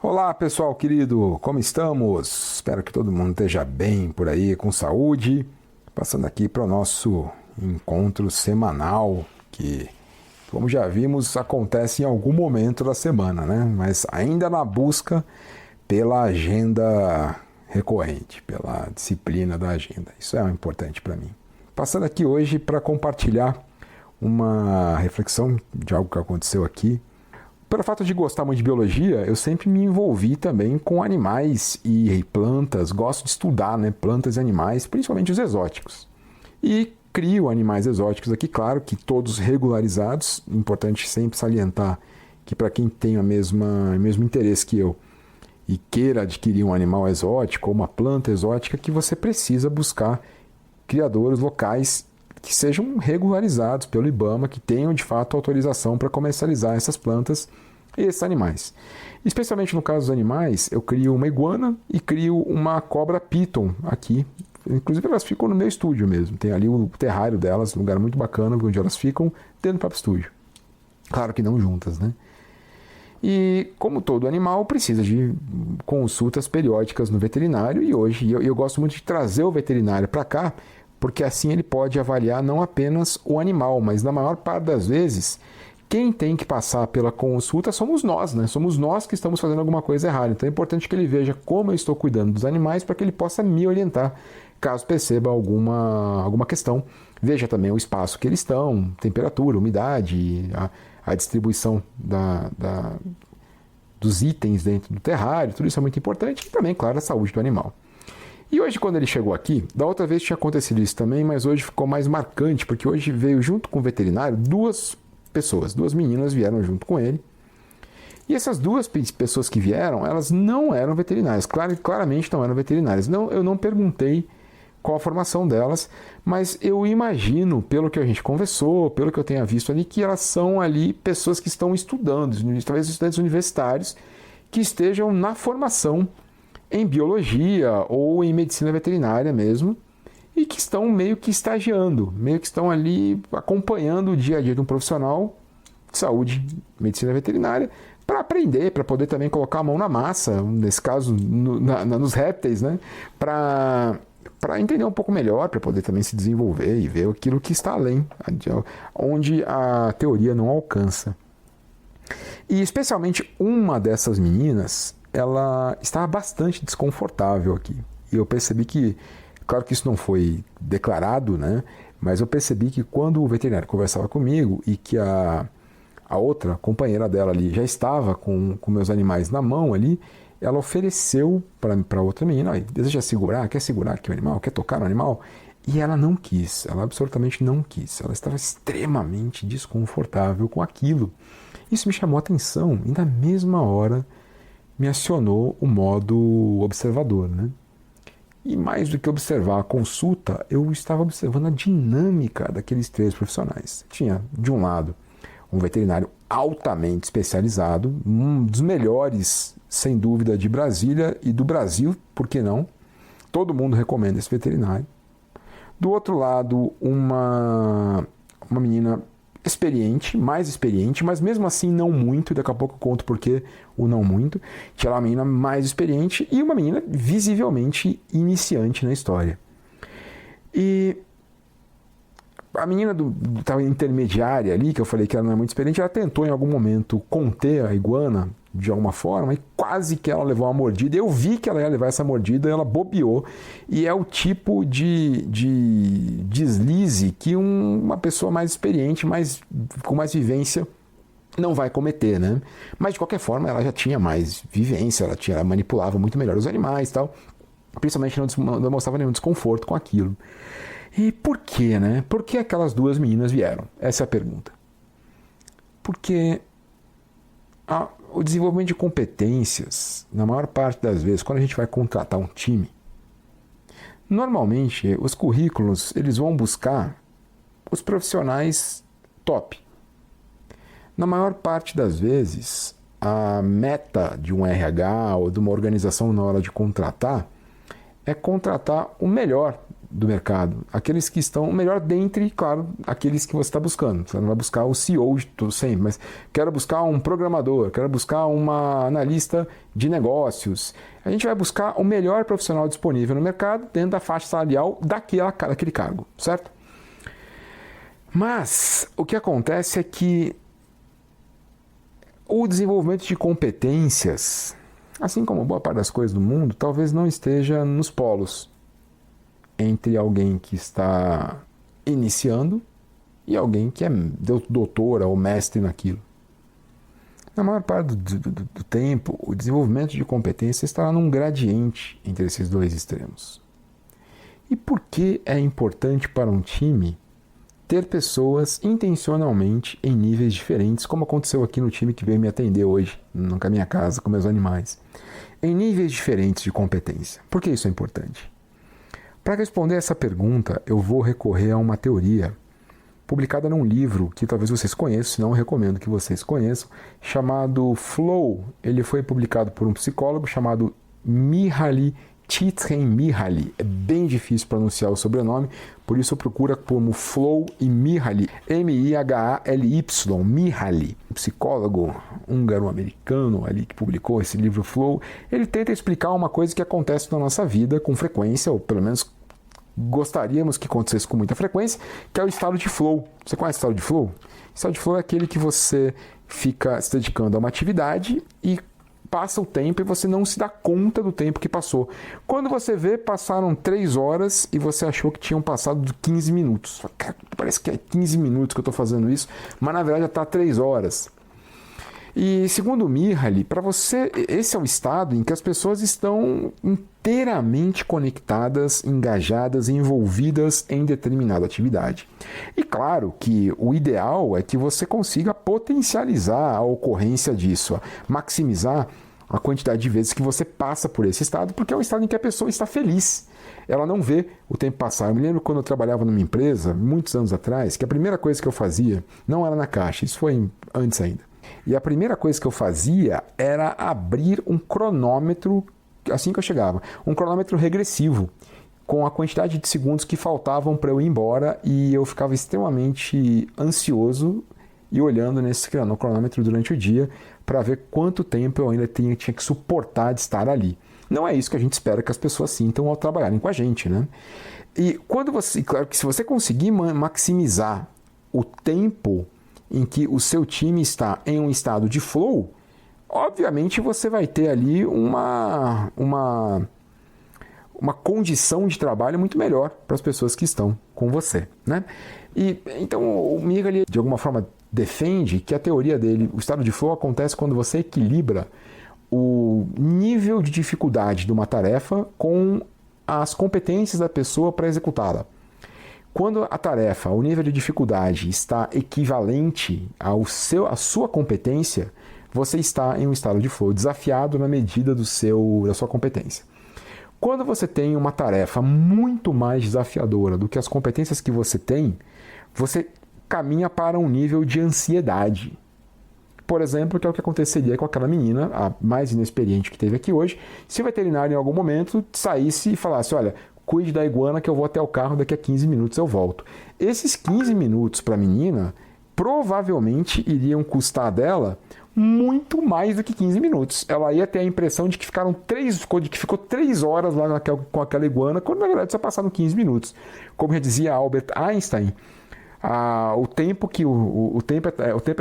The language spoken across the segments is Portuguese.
Olá, pessoal querido, como estamos? Espero que todo mundo esteja bem por aí, com saúde. Passando aqui para o nosso encontro semanal, que, como já vimos, acontece em algum momento da semana, né? Mas ainda na busca pela agenda recorrente, pela disciplina da agenda. Isso é importante para mim. Passando aqui hoje para compartilhar uma reflexão de algo que aconteceu aqui. Pelo fato de gostar muito de biologia, eu sempre me envolvi também com animais e plantas. Gosto de estudar, né, plantas e animais, principalmente os exóticos. E crio animais exóticos aqui, claro que todos regularizados. Importante sempre salientar que para quem tem o mesmo interesse que eu e queira adquirir um animal exótico ou uma planta exótica, que você precisa buscar criadores locais que sejam regularizados pelo IBAMA, que tenham de fato autorização para comercializar essas plantas e esses animais. Especialmente no caso dos animais, eu crio uma iguana e crio uma cobra piton aqui. Inclusive elas ficam no meu estúdio mesmo. Tem ali o terrário delas, um lugar muito bacana onde elas ficam dentro do próprio estúdio. Claro que não juntas, né? E como todo animal, precisa de consultas periódicas no veterinário, e hoje eu gosto muito de trazer o veterinário para cá, porque assim ele pode avaliar não apenas o animal, mas na maior parte das vezes, quem tem que passar pela consulta somos nós, né? Somos nós que estamos fazendo alguma coisa errada. Então é importante que ele veja como eu estou cuidando dos animais para que ele possa me orientar, caso perceba alguma questão. Veja também o espaço que eles estão, temperatura, umidade, a distribuição dos itens dentro do terrário, tudo isso é muito importante. E também, claro, a saúde do animal. E hoje, quando ele chegou aqui, da outra vez tinha acontecido isso também, mas hoje ficou mais marcante, porque hoje veio junto com o veterinário duas pessoas, duas meninas vieram junto com ele. E essas duas pessoas que vieram, elas não eram veterinárias, claramente não eram veterinárias. Não, eu não perguntei qual a formação delas, mas eu imagino, pelo que a gente conversou, pelo que eu tenha visto ali, que elas são ali pessoas que estão estudando, talvez estudantes universitários, que estejam na formação em biologia ou em medicina veterinária mesmo, e que estão meio que estagiando, meio que estão ali acompanhando o dia a dia de um profissional de saúde, medicina veterinária, para aprender, para poder também colocar a mão na massa, nesse caso nos répteis, né? Para entender um pouco melhor, para poder também se desenvolver e ver aquilo que está além, onde a teoria não alcança. E especialmente uma dessas meninas, ela estava bastante desconfortável aqui. E eu percebi que, claro que isso não foi declarado, né? Mas eu percebi que quando o veterinário conversava comigo e que a outra companheira dela ali já estava com meus animais na mão ali, ela ofereceu para outra menina: deseja segurar, quer segurar aqui o animal, quer tocar no animal? E ela não quis, ela absolutamente não quis. Ela estava extremamente desconfortável com aquilo. Isso me chamou a atenção e na mesma hora me acionou o modo observador, né? E mais do que observar a consulta, eu estava observando a dinâmica daqueles três profissionais. Tinha, de um lado, um veterinário altamente especializado, um dos melhores, sem dúvida, de Brasília e do Brasil, por que não? Todo mundo recomenda esse veterinário. Do outro lado, uma menina experiente, mais experiente, mas mesmo assim não muito, daqui a pouco eu conto porque o não muito. Tinha lá uma menina mais experiente e uma menina visivelmente iniciante na história. E a menina estava intermediária ali, que eu falei que ela não é muito experiente, ela tentou em algum momento conter a iguana de alguma forma e quase que ela levou uma mordida. Eu vi que ela ia levar essa mordida, ela bobeou. E é o tipo de deslize que uma pessoa mais experiente, com mais vivência, não vai cometer, né? Mas de qualquer forma ela já tinha mais vivência, ela manipulava muito melhor os animais e tal. Principalmente não demonstrava nenhum desconforto com aquilo. E por quê, né? Por que aquelas duas meninas vieram? Essa é a pergunta. Porque o desenvolvimento de competências, na maior parte das vezes, quando a gente vai contratar um time, normalmente os currículos eles vão buscar os profissionais top. Na maior parte das vezes, a meta de um RH ou de uma organização na hora de contratar é contratar o melhor do mercado, aqueles que estão melhor dentre, claro, aqueles que você está buscando. Você não vai buscar o CEO de tudo sempre, mas quero buscar um programador, quero buscar uma analista de negócios. A gente vai buscar o melhor profissional disponível no mercado dentro da faixa salarial daquele cargo, certo? Mas o que acontece é que o desenvolvimento de competências, assim como boa parte das coisas do mundo, talvez não esteja nos polos entre alguém que está iniciando e alguém que é doutora ou mestre naquilo. Na maior parte do tempo, o desenvolvimento de competência estará num gradiente entre esses dois extremos. E por que é importante para um time ter pessoas intencionalmente em níveis diferentes, como aconteceu aqui no time que veio me atender hoje, na minha casa, com meus animais, em níveis diferentes de competência? Por que isso é importante? Para responder essa pergunta, eu vou recorrer a uma teoria publicada num livro que talvez vocês conheçam, se não eu recomendo que vocês conheçam, chamado Flow. Ele foi publicado por um psicólogo chamado Mihaly Csikszentmihalyi. É bem difícil pronunciar o sobrenome, por isso procura como Flow e Mihaly, M-I-H-A-L-Y, Mihaly. Um psicólogo húngaro-americano ali que publicou esse livro Flow. Ele tenta explicar uma coisa que acontece na nossa vida com frequência, ou pelo menos gostaríamos que acontecesse com muita frequência, que é o estado de flow. Você conhece o estado de flow? O estado de flow é aquele que você fica se dedicando a uma atividade e passa o tempo e você não se dá conta do tempo que passou. Quando você vê, passaram 3 horas e você achou que tinham passado 15 minutos. Parece que é 15 minutos que eu estou fazendo isso, mas na verdade já está 3 horas. E segundo o Mihaly, para você, esse é o estado em que as pessoas estão inteiramente conectadas, engajadas, envolvidas em determinada atividade. E claro que o ideal é que você consiga potencializar a ocorrência disso, maximizar a quantidade de vezes que você passa por esse estado, porque é um estado em que a pessoa está feliz. Ela não vê o tempo passar. Eu me lembro quando eu trabalhava numa empresa, muitos anos atrás, que a primeira coisa que eu fazia não era na caixa, isso foi antes ainda. E a primeira coisa que eu fazia era abrir um cronômetro, assim que eu chegava, um cronômetro regressivo, com a quantidade de segundos que faltavam para eu ir embora, e eu ficava extremamente ansioso e olhando nesse cronômetro durante o dia para ver quanto tempo eu ainda tinha que suportar de estar ali. Não é isso que a gente espera que as pessoas sintam ao trabalharem com a gente, né? E quando você, claro que se você conseguir maximizar o tempo em que o seu time está em um estado de flow, obviamente você vai ter ali uma condição de trabalho muito melhor para as pessoas que estão com você, né? E então o Mihaly de alguma forma defende que a teoria dele, o estado de flow, acontece quando você equilibra o nível de dificuldade de uma tarefa com as competências da pessoa para executá-la. Quando a tarefa, o nível de dificuldade está equivalente à sua competência, você está em um estado de flow, desafiado na medida da sua competência. Quando você tem uma tarefa muito mais desafiadora do que as competências que você tem, você caminha para um nível de ansiedade. Por exemplo, que é o que aconteceria com aquela menina, a mais inexperiente que teve aqui hoje, se o veterinário em algum momento saísse e falasse, olha, cuide da iguana que eu vou até o carro, daqui a 15 minutos eu volto. Esses 15 minutos para a menina provavelmente iriam custar dela muito mais do que 15 minutos. Ela ia ter a impressão de que ficou 3 horas lá com aquela iguana, quando na verdade só passaram 15 minutos. Como já dizia Albert Einstein, o tempo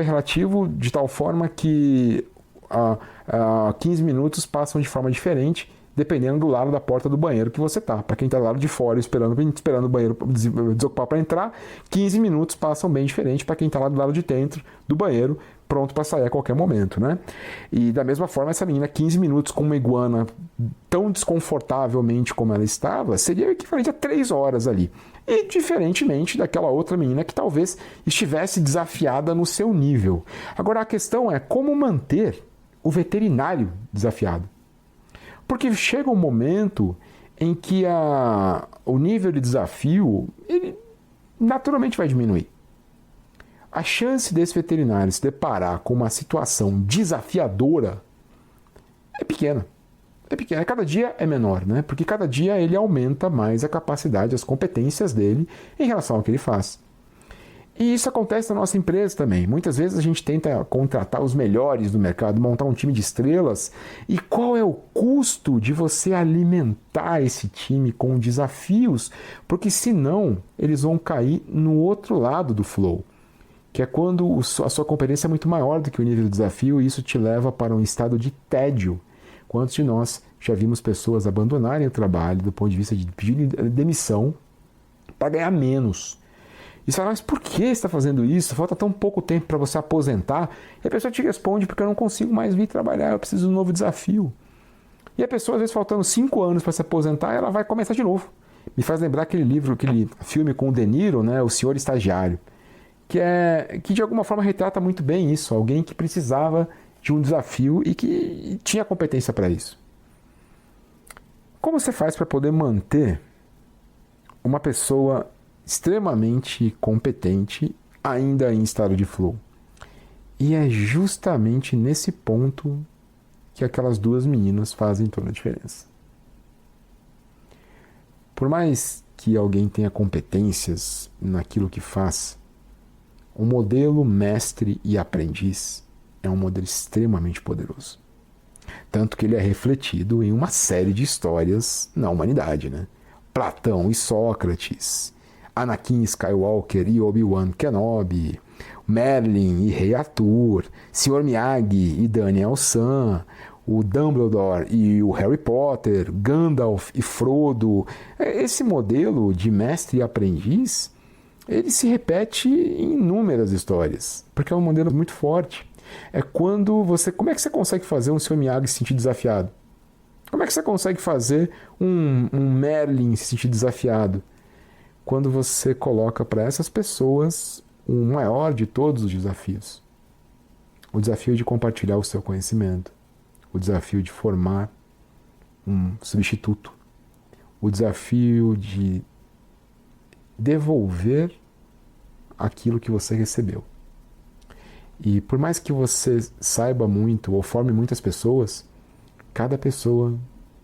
é relativo de tal forma que 15 minutos passam de forma diferente dependendo do lado da porta do banheiro que você está. Para quem está do lado de fora esperando o banheiro desocupar para entrar, 15 minutos passam bem diferente para quem está lá do lado de dentro do banheiro, pronto para sair a qualquer momento, né? E da mesma forma, essa menina, 15 minutos com uma iguana tão desconfortavelmente como ela estava, seria o equivalente a 3 horas ali. E diferentemente daquela outra menina que talvez estivesse desafiada no seu nível. Agora a questão é como manter o veterinário desafiado. Porque chega um momento em que o nível de desafio ele naturalmente vai diminuir. A chance desse veterinário se deparar com uma situação desafiadora é pequena. é pequeno, cada dia é menor, né? Porque cada dia ele aumenta mais a capacidade, as competências dele em relação ao que ele faz. E isso acontece na nossa empresa também. Muitas vezes a gente tenta contratar os melhores do mercado, montar um time de estrelas. E qual é o custo de você alimentar esse time com desafios? Porque senão eles vão cair no outro lado do flow, que é quando a sua competência é muito maior do que o nível do desafio e isso te leva para um estado de tédio. Quantos de nós já vimos pessoas abandonarem o trabalho do ponto de vista de pedir demissão para ganhar menos? E você fala, mas por que você está fazendo isso? Falta tão pouco tempo para você aposentar. E a pessoa te responde, porque eu não consigo mais vir trabalhar, eu preciso de um novo desafio. E a pessoa, às vezes, faltando 5 anos para se aposentar, ela vai começar de novo. Me faz lembrar aquele livro, aquele filme com o De Niro, né, O Senhor Estagiário, que de alguma forma retrata muito bem isso. Alguém que precisava de um desafio e que tinha competência para isso. Como você faz para poder manter uma pessoa extremamente competente, ainda em estado de flow? E é justamente nesse ponto que aquelas duas meninas fazem toda a diferença. Por mais que alguém tenha competências naquilo que faz, o modelo mestre e aprendiz é um modelo extremamente poderoso. Tanto que ele é refletido em uma série de histórias na humanidade, né? Platão e Sócrates, Anakin Skywalker e Obi-Wan Kenobi, Merlin e Rei Arthur, Sr. Miyagi e Daniel San, o Dumbledore e o Harry Potter, Gandalf e Frodo. Esse modelo de mestre e aprendiz, ele se repete em inúmeras histórias, porque é um modelo muito forte. É quando você... Como é que você consegue fazer um Sr. Miyagi se sentir desafiado? Como é que você consegue fazer um Merlin se sentir desafiado? Quando você coloca para essas pessoas o maior de todos os desafios. O desafio de compartilhar o seu conhecimento. O desafio de formar um substituto. O desafio de devolver aquilo que você recebeu. E por mais que você saiba muito ou forme muitas pessoas, cada pessoa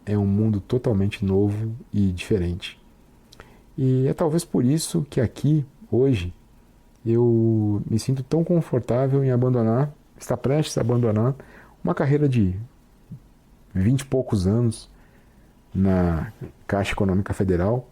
é um mundo totalmente novo e diferente. E é talvez por isso que aqui, hoje, eu me sinto tão confortável em abandonar, estar prestes a abandonar uma carreira de 20 e poucos anos na Caixa Econômica Federal,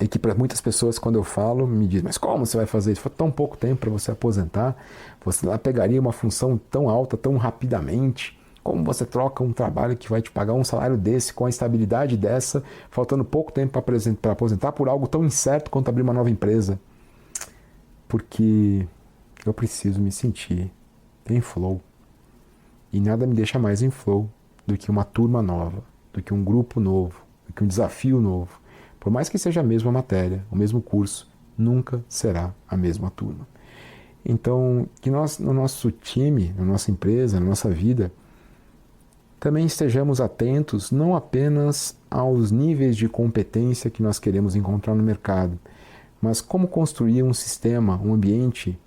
e que para muitas pessoas, quando eu falo, me dizem, mas como você vai fazer isso? Foi tão pouco tempo para você aposentar, você lá pegaria uma função tão alta, tão rapidamente, como você troca um trabalho que vai te pagar um salário desse, com a estabilidade dessa, faltando pouco tempo para aposentar por algo tão incerto quanto abrir uma nova empresa? Porque eu preciso me sentir em flow. E nada me deixa mais em flow do que uma turma nova, do que um grupo novo, do que um desafio novo. Por mais que seja a mesma matéria, o mesmo curso, nunca será a mesma turma. Então, que nós, no nosso time, na nossa empresa, na nossa vida, também estejamos atentos não apenas aos níveis de competência que nós queremos encontrar no mercado, mas como construir um sistema, um ambiente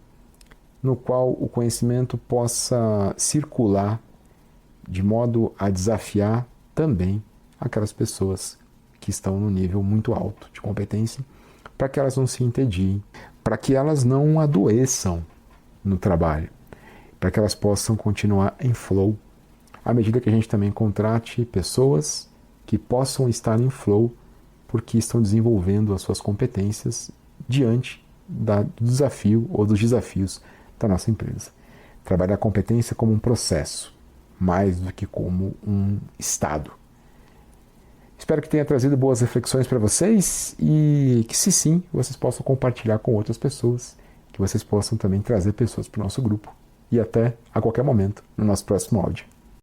no qual o conhecimento possa circular de modo a desafiar também aquelas pessoas que estão no nível muito alto de competência, para que elas não se entediem, para que elas não adoeçam no trabalho, para que elas possam continuar em flow, à medida que a gente também contrate pessoas que possam estar em flow, porque estão desenvolvendo as suas competências diante do desafio ou dos desafios da nossa empresa. Trabalhar a competência como um processo, mais do que como um estado. Espero que tenha trazido boas reflexões para vocês e que, se sim, vocês possam compartilhar com outras pessoas, que vocês possam também trazer pessoas para o nosso grupo. E até a qualquer momento no nosso próximo áudio.